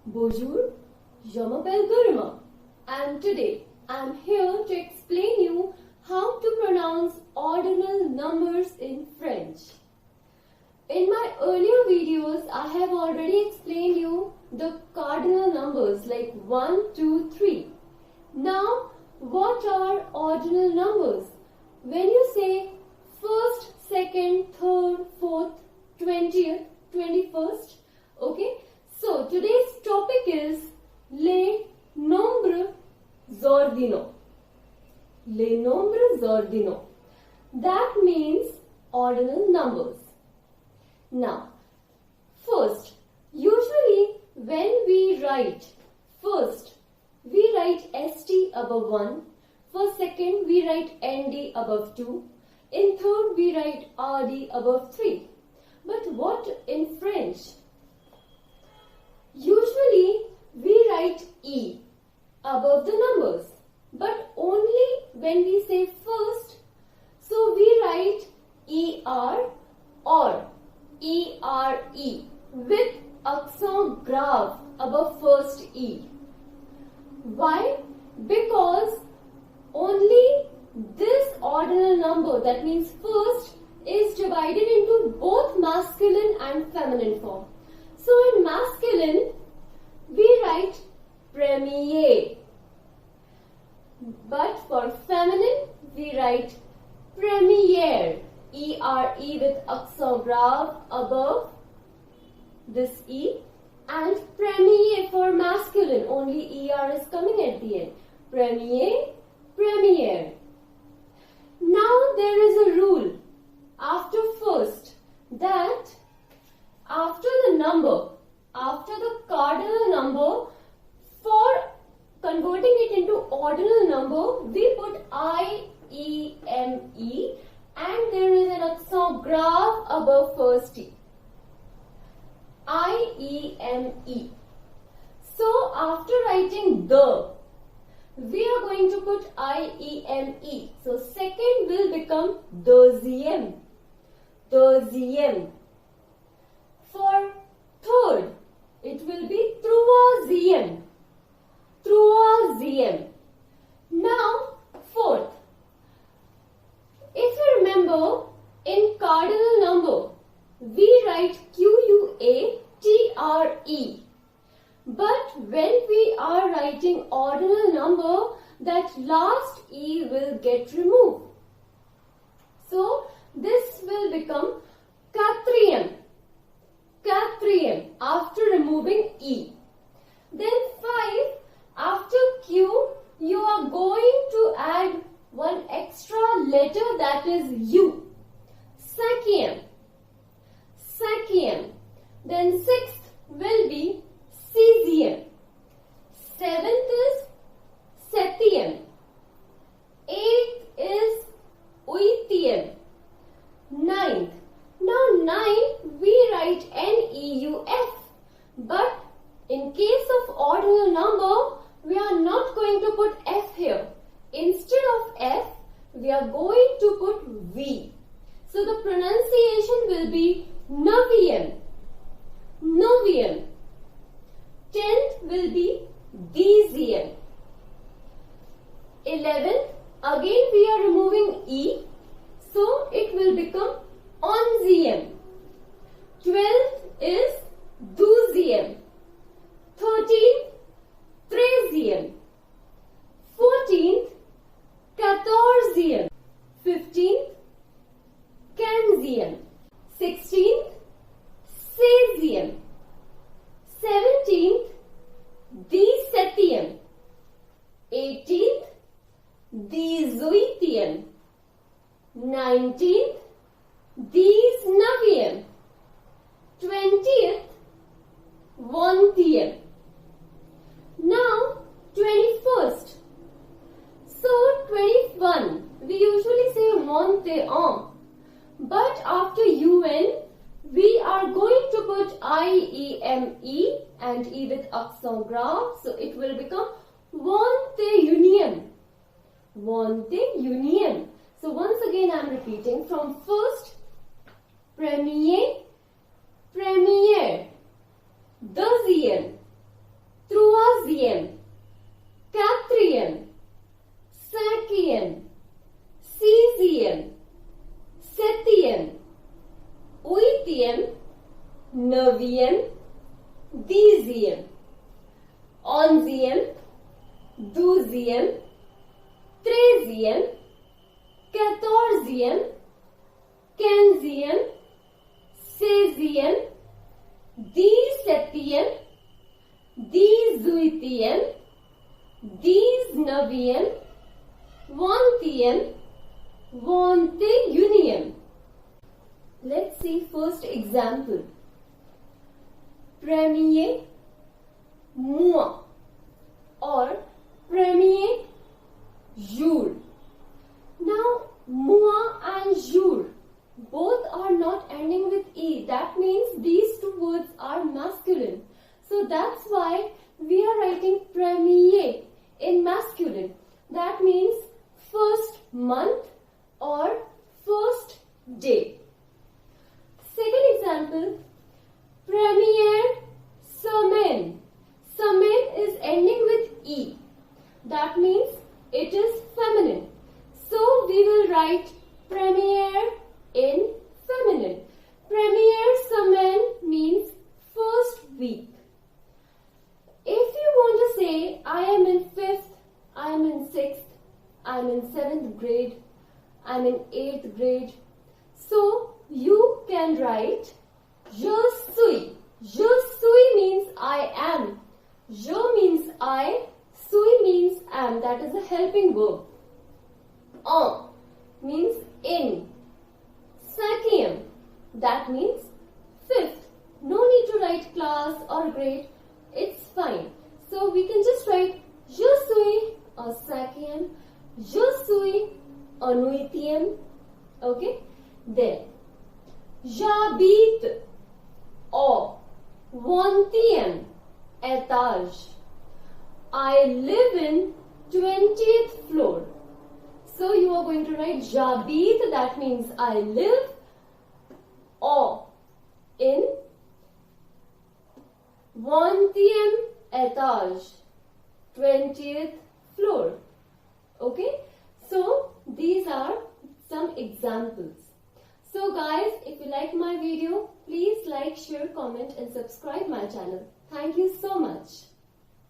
Bonjour, je m'appelle Gurma and today I am here to explain you how to pronounce ordinal numbers in French. In my earlier videos, I have already explained you the cardinal numbers like 1, 2, 3. Now, what are ordinal numbers? When you say first, second, third, fourth, 20th, 21st, okay? So, today's topic is les nombres ordinaux. Les nombres ordinaux. That means ordinal numbers. Now, first, usually when we write first, we write ST above 1. For second, we write ND above 2. In third, we write RD above 3. But what in French? Usually, we write E above the numbers. But only when we say first, so we write ER or ERE with accent grave above first E. Why? Because only this ordinal number, that means first, is divided into both masculine and feminine form. So in masculine, we write premier. But for feminine, we write premiere. ERE with accent grave above this E. And premier for masculine, only ER is coming at the end. Premier, premiere. Now there is a rule after first that after the number, after the cardinal number, for converting it into ordinal number, we put IEME and there is an accent grave above first T. IEME. So after writing the, we are going to put IEME. So second will become deuxième. Deuxième. For third, it will be troisième. Troisième. Now fourth. If you remember, in cardinal number, we write QUATRE. But when we are writing ordinal number, that last E will get removed. So, this will become quatrième. Quatrième after removing E. Then 5, after Q, you are going to add one extra letter, that is U. Cinquième. Cinquième. Then 6th will be sixième. 7th is septième. 8th is huitième. 9th. Now 9 we write NEUF. But in case of ordinal number, we are not going to put F here. Instead of F, we are going to put V. So the pronunciation will be neuvième. Neuvième. 10th will be dixième. 11th, again we are removing E. So it will become onzième. 12th is douzième. 13th, treizième. 14th, quatorzième. 15th, quinzième. 16th, seizième. 17th, dix-septième. 18th, dix-huitième. 19th, dix-neuvième. 20th, vingtième. Now, 21st. So, 21, we usually say 21. But after UN, we are going to put IEME and E with accent grave. So, it will become 21. 21. So, once again I am repeating from first, premier, première, deuxième, Treizième, onzième, douzième, treizième, quatorzième, quinzième, seizième, dix-septième, dix-huitième, dix-neuvième, vingtième, vingt-et-unième. Let's see first example. Premier mois or premier jour. Now, mois and jour both are not ending with E. That means these two words are masculine. So that's why we are writing premier in masculine. That means first month or first day. Second example, première semaine. Semaine is ending with E. That means it is feminine. So we will write première in feminine. Première semaine means first week. If you want to say I am in 5th, I am in 6th, I am in 7th grade, I am in 8th grade, so you can write je suis. Je suis means I am. Je means I, suis means am. That is a helping verb. En means in. Cinquième, that means 5th. No need to write class or grade. It's fine. So we can just write je suis en cinquième, je suis en huitième. Okay? Then, j'habite au 20e étage. I live in 20th floor. So you are going to write j'habite, that means I live, au in 20e étage, 20th floor. Okay? So these are some examples. So guys, if you like my video, please like, share, comment and subscribe my channel. Thank you so much.